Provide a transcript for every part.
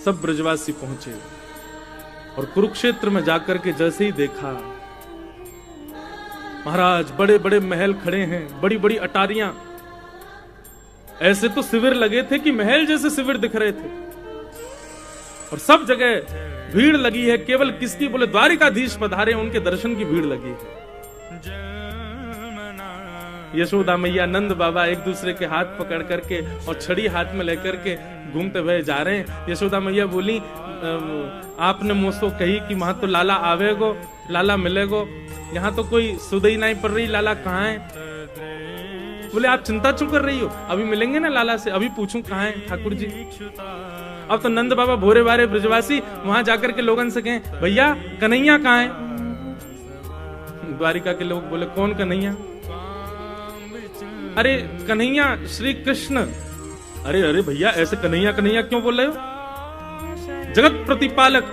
सब ब्रजवासी पहुंचे और कुरुक्षेत्र में जाकर के जैसे ही देखा, महाराज बड़े बड़े महल खड़े हैं, बड़ी बड़ी अटारियां, ऐसे तो शिविर लगे थे कि महल जैसे शिविर दिख रहे थे, और सब जगह भीड़ लगी है। केवल किसकी? बोले द्वारिकाधीश पधारे, उनके दर्शन की भीड़ लगी है। यशोदा मैया, नंद बाबा एक दूसरे के हाथ पकड़ करके और छड़ी हाथ में लेकर के घूमते हुए जा रहे हैं। यशोदा मैया बोली, आपने मुझसे कही कि वहां तो लाला आवेगो, लाला मिलेगो, यहाँ तो कोई सुधई नहीं पड़ रही, लाला कहाँ है? बोले आप चिंता क्यों कर रही हो, अभी मिलेंगे ना लाला से, अभी पूछूं कहाँ है ठाकुर जी। अब तो नंद बाबा भोरे बारे ब्रजवासी वहां जाकर के लोगन से कहें, भैया कन्हैया कहाँ है? द्वारिका के लोग बोले, कौन कन्हैया? अरे कन्हैया श्री कृष्ण। अरे अरे भैया ऐसे कन्हैया कन्हैया क्यों बोल रहे हो? जगत प्रतिपालक,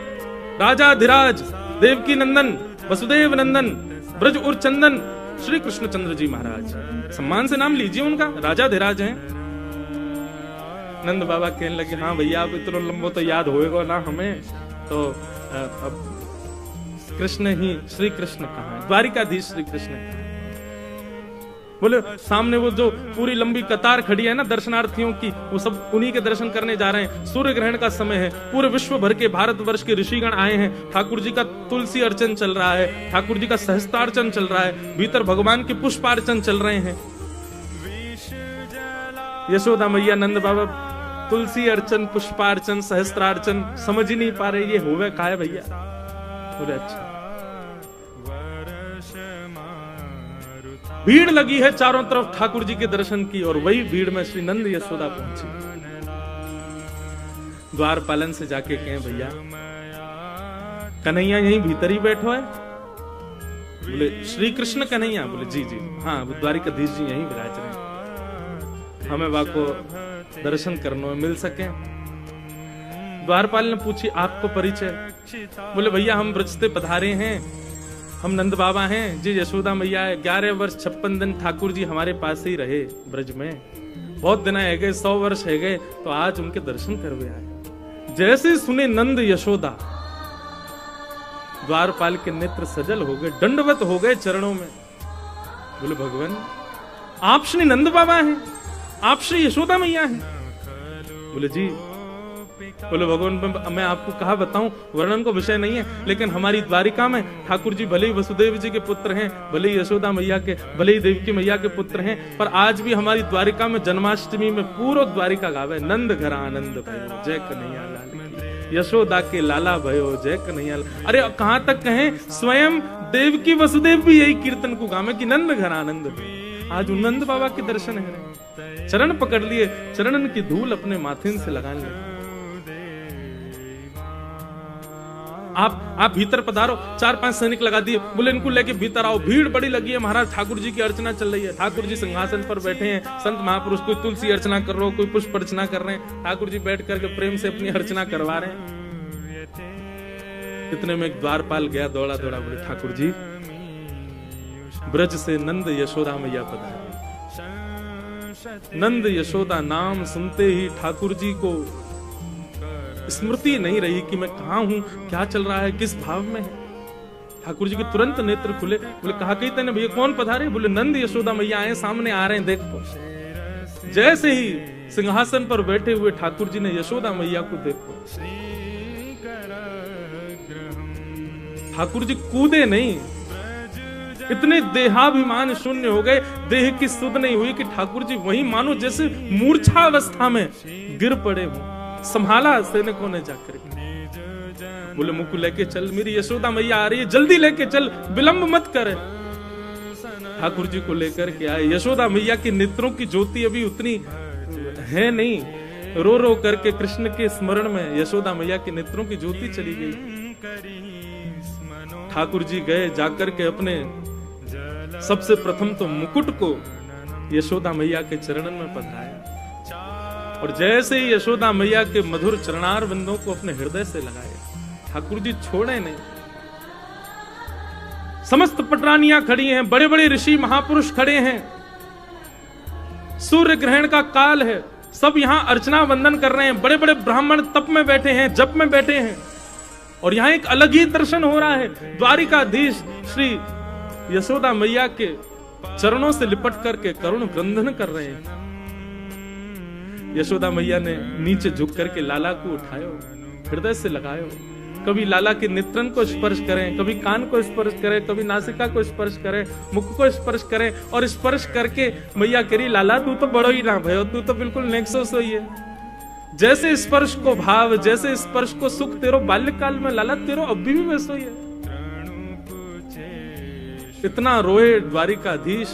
राजाधिराज, देवकी नंदन, वसुदेव नंदन, ब्रज और चंदन श्री कृष्णचंद्र जी महाराज, सम्मान से नाम लीजिए उनका, राजाधिराज हैं। नंद बाबा कहने लगे, हाँ भैया अब इतना लंबो तो याद होएगा ना हमें, तो अब कृष्ण ही, श्री कृष्ण कहाँ है? द्वारिकाधीश श्री कृष्ण कहाँ है? बोले सामने वो जो पूरी लंबी कतार खड़ी है ना दर्शनार्थियों की, वो सब उन्हीं के दर्शन करने जा रहे हैं। सूर्य ग्रहण का समय है, पूरे विश्व भर के भारतवर्ष के ऋषिगण आए हैं। ठाकुर जी का तुलसी अर्चन चल रहा है, ठाकुर जी का सहस्त्रार्चन चल रहा है, भीतर भगवान के पुष्पार्चन चल रहे हैं। यशोदा मैया, नंद बाबा तुलसी अर्चन, पुष्पार्चन, सहस्त्रार्चन समझ ही नहीं पा रहे ये होवे का है भैया। बोले अच्छा। भीड़ लगी है चारों तरफ ठाकुर जी के दर्शन की, और वही भीड़ में श्री नंद यशोदा पहुंची। द्वारपालन से जाके कहें, भैया कन्हैया यहीं भीतर ही बैठो है? बोले श्री कृष्ण कन्हैया? बोले जी जी हाँ, द्वारिकाधीश जी यहीं विराज रहे हैं, हमें वाको दर्शन करने में मिल सके। द्वारपाल ने पूछी, आपको परिचय? बोले भैया हम ब्रज से पधारे हैं, हम नंद बाबा हैं जी, यशोदा मैया है। 11 वर्ष 56 दिन ठाकुर जी हमारे पास ही रहे ब्रज में, बहुत दिन है गए, 100 वर्ष है गए, तो आज उनके दर्शन करवे आए। जैसे सुने नंद यशोदा, द्वारपाल के नेत्र सजल हो गए, दंडवत हो गए चरणों में। बोले भगवान आप श्री नंद बाबा हैं, आप श्री यशोदा मैया हैं? बोले जी। बोले भगवान मैं आपको कहा बताऊं, वर्णन को विषय नहीं है, लेकिन हमारी द्वारिका में ठाकुर जी भले ही वसुदेव जी के पुत्र हैं, भले ही यशोदा मैया के, भले ही देवकी मैया के पुत्र हैं, पर आज भी हमारी द्वारिका में जन्माष्टमी में पूरा द्वारिका गावे, नंद घर आनंद भयो जय कन्हैया लाल की, यशोदा के लाला भयो जय कन्हैया। अरे कहां तक कहें, स्वयं देवकी वसुदेव भी यही कीर्तन को गावे कि नंद घर आनंद भयो। आज नंद बाबा के दर्शन है, चरण पकड़ लिए, चरणन की धूल अपने माथे से लगा लिए। आप भीतर पधारो, 4-5 सैनिक लगा दिए, बोले इनको लेके भीतर आओ। भीड़ बड़ी लगी है महाराज, ठाकुर जी की अर्चना चल रही है, ठाकुर जी सिंहासन पर बैठे हैं, संत महापुरुष कोई तुलसी अर्चना कर रहे हो, कोई पुष्प अर्चना कर रहे हैं, ठाकुर जी बैठ करके प्रेम से अपनी अर्चना करवा रहे हैं। इतने में एक द्वारपाल गया दौड़ा दौड़ा, बोले ठाकुर जी ब्रज से नंद यशोदा मैया पधारे। नंद यशोदा नाम सुनते ही ठाकुर जी को स्मृति नहीं रही कि मैं कहां हूं, क्या चल रहा है, किस भाव में है। ठाकुर जी के तुरंत नेत्र खुले, बोले कहा कही तेने भैया कौन पधारे? बोले नंद यशोदा मैया आए, सामने आ रहे हैं देखो। जैसे ही सिंहासन पर बैठे हुए ठाकुर जी ने यशोदा मैया को देखो, ठाकुर जी कूदे नहीं, इतने देहाभिमान शून्य हो गए, देह की सुध नहीं हुई कि ठाकुर जी वहीं मानो जैसे मूर्छावस्था में गिर पड़े हो। संभाला सैनिकों ने जाकर, बोले मुझको लेके चल, मेरी यशोदा मैया आ रही है, जल्दी लेके चल, विलंब मत करे। ठाकुर जी को लेकर के आए। यशोदा मैया की नेत्रों की ज्योति अभी उतनी है नहीं, रो रो करके कृष्ण के स्मरण में यशोदा मैया की नेत्रों की ज्योति चली गई। ठाकुर जी गए, जाकर के अपने सबसे प्रथम तो मुकुट को यशोदा मैया के चरणन में पधराया, और जैसे ही यशोदा मैया के मधुर चरणार बिंदों को अपने हृदय से लगाए, ठाकुर जी छोड़े नहीं। समस्त पटरानियां खड़ी हैं, बड़े बड़े ऋषि महापुरुष खड़े हैं, सूर्य ग्रहण का काल है, सब यहाँ अर्चना वंदन कर रहे हैं, बड़े बड़े ब्राह्मण तप में बैठे हैं, जप में बैठे हैं, और यहाँ एक अलग ही दर्शन हो रहा है। द्वारिकाधीश श्री यशोदा मैया के चरणों से लिपट करके करुण क्रंदन कर रहे हैं। यशोदा मैया ने नीचे झुक करके लाला को उठायो, हृदय से लगायो, कभी लाला के नेत्रन को स्पर्श करें, कभी कान को स्पर्श करें, कभी नासिका को स्पर्श करें, मुख को स्पर्श करें, और स्पर्श करके मैया कह रही लाला तू तो बड़ो ही ना भयो, तू तो बिल्कुल नेक्सोस ही है। जैसे स्पर्श को भाव, जैसे स्पर्श को सुख तेरो बाल्यकाल में, लाला तेरो अभी भी वैसो ही है। इतना रोए द्वारिकाधीश।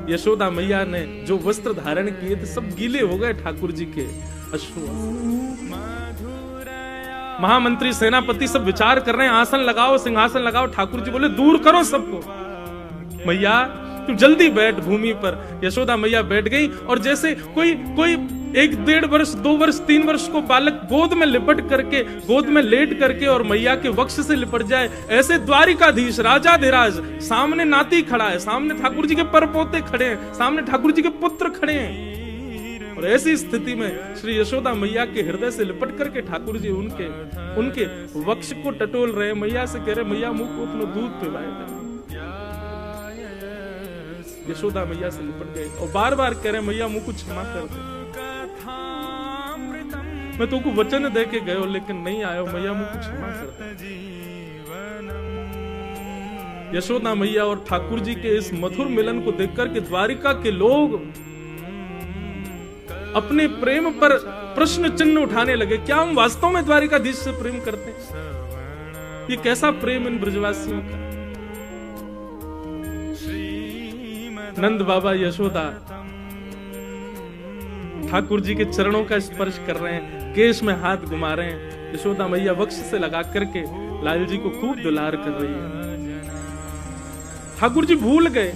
यशोदा मैया ने जो वस्त्र धारण किए थे सब गीले हो गए ठाकुर जी के अश्रु। महामंत्री सेनापति सब विचार कर रहे हैं, आसन लगाओ, सिंहासन लगाओ। ठाकुर जी बोले दूर करो सबको, मैया तू जल्दी बैठ भूमि पर। यशोदा मैया बैठ गई, और जैसे कोई 1, 1.5 वर्ष, 2 वर्ष, 3 वर्ष को बालक गोद में लिपट करके, गोद में लेट करके और मैया के वक्ष से लिपट जाए, ऐसे द्वारिकाधीश राजाधिराज सामने नाती खड़ा है, सामने ठाकुर जी के परपोते खड़े हैं, सामने ठाकुर जी के पुत्र खड़े हैं, और ऐसी स्थिति में श्री यशोदा मैया के हृदय से लिपट करके ठाकुर जी उनके वक्ष को टटोल रहे। मैया से कह रहे मैया मुंह को अपना दूध पिलाए। यशोदा मैया से लिपट गए और बार बार कह रहे मैया मुंह को क्षमा कर दे, मैं तुमको वचन दे के गयो लेकिन नहीं आयो, मैया मुंह को क्षमा कर दे। यशोदा मैया और ठाकुर जी के इस मधुर मिलन को देखकर के द्वारिका के लोग अपने प्रेम पर प्रश्न चिन्ह उठाने लगे। क्या हम वास्तव में द्वारिकाधीश से प्रेम करते हैं? ये कैसा प्रेम इन ब्रजवासियों का? नंद बाबा यशोदा ठाकुर जी के चरणों का स्पर्श कर रहे हैं, केश में हाथ घुमा रहे हैं। यशोदा मैया वक्ष से लगा करके लाल जी को खूब दुलार कर रही है। ठाकुर जी भूल गए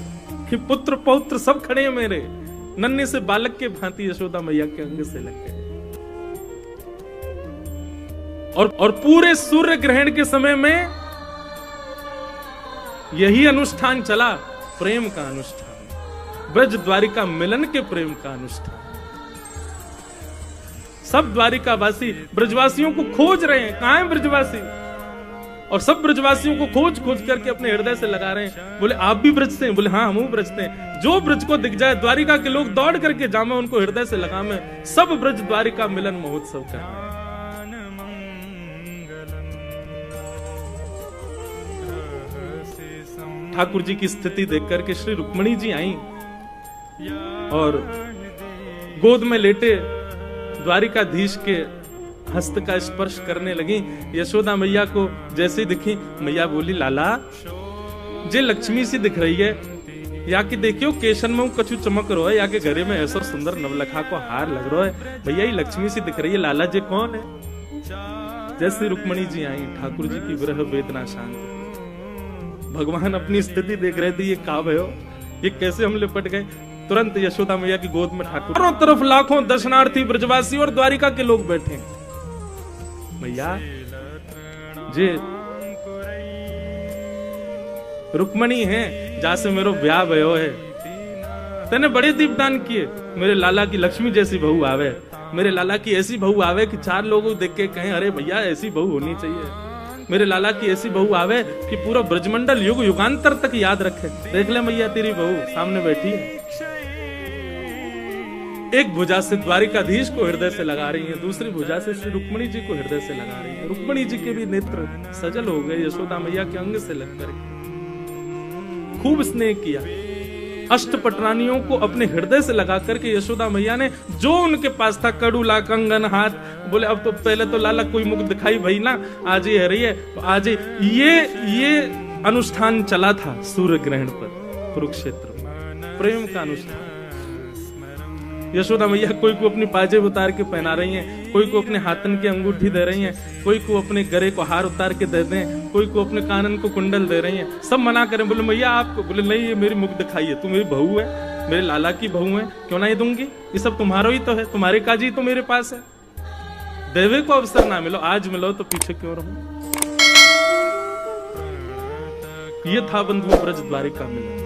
कि पुत्र पौत्र सब खड़े हैं मेरे, नन्हे से बालक के भांति यशोदा मैया के अंग से लग गए। और पूरे सूर्य ग्रहण के समय में यही अनुष्ठान चला, प्रेम का अनुष्ठान, ब्रज द्वारिका मिलन के प्रेम का अनुष्ठान। सब द्वारिकावासी ब्रजवासियों को खोज रहे हैं, कहां है ब्रजवासी, और सब ब्रजवासियों को खोज खोज करके अपने हृदय से लगा रहे हैं। बोले आप भी ब्रज से हैं? बोले हाँ हम ब्रज से हैं। जो ब्रज को दिख जाए द्वारिका के लोग दौड़ करके जामे उनको हृदय से लगा में। सब ब्रज द्वारिका मिलन महोत्सव कर रहे हैं। ठाकुर जी की स्थिति देख करके श्री रुक्मणी जी आई और गोद में लेटे द्वारिकाधीश के हस्त का स्पर्श करने लगी। यशोदा मैया को जैसे ही दिखी, मैया बोली लाला जे लक्ष्मी सी दिख रही है, या कि देखियो केशन में कछु चमक रो है, या के घरे में ऐसा सुंदर नवलखा को हार लग रहा है, भैया ये लक्ष्मी सी दिख रही है, लाला जे कौन है? जैसे रुक्मणी जी आई, ठाकुर जी की विरह वेदना शांत। भगवान अपनी स्थिति देख रहे थे, ये का भयो, ये कैसे हम लिपट गए। तुरंत यशोदा मैया की गोद में ठाकुर, चारों तरफ लाखों दर्शनार्थी ब्रजवासी और द्वारिका के लोग बैठे। मैया जे रुक्मणी है जैसे मेरो ब्याह भयो है, तेने बड़े दीपदान किए, मेरे लाला की लक्ष्मी जैसी बहू आवे, मेरे लाला की ऐसी बहू आवे कि 4 लोग देख के कहें अरे भैया ऐसी बहू होनी चाहिए, मेरे लाला की ऐसी बहू आवे कि पूरा ब्रजमंडल युग युगांतर तक याद रखे। देख ले मैया तेरी बहू सामने बैठी है। एक भुजा से द्वारिकाधीश को हृदय से लगा रही है, दूसरी भुजा से श्री रुक्मणी जी को हृदय से लगा रही है। रुक्मणी जी के भी नेत्र सजल हो गए यशोदा मैया के अंग से लगकर। खूब स्नेह किया। अष्टपटरानियों को अपने हृदय से लगा करके यशोदा मैया ने जो उनके पास था, कड़ूला, कंगन, हाथ, बोले अब तो पहले तो लाला कोई मुख दिखाई भई ना, आज ये रही है, आज ये अनुष्ठान चला था सूर्य ग्रहण पर कुरुक्षेत्र में, प्रेम का अनुष्ठान। यशोदा मैया कोई को अपनी पाजेब उतार के पहना रही हैं, कोई को अपने हाथन की अंगूठी दे रही हैं, कोई को अपने गले को हार उतार के दे दें, कोई को अपने कानन को कुंडल दे रही हैं। सब मना करें, बोले मैया आपको, बोले नहीं ये मेरी मुख दिखाई है, तू मेरी बहू है, मेरे लाला की बहू है, क्यों ना ये दूंगी, ये सब तुम्हारा ही तो है, तुम्हारे काजी तो मेरे पास है। देवे को अवसर ना मिलो, आज मिलो तो पीछे क्यों रहो। ये था बंधु ब्रज द्वारिका मिलन।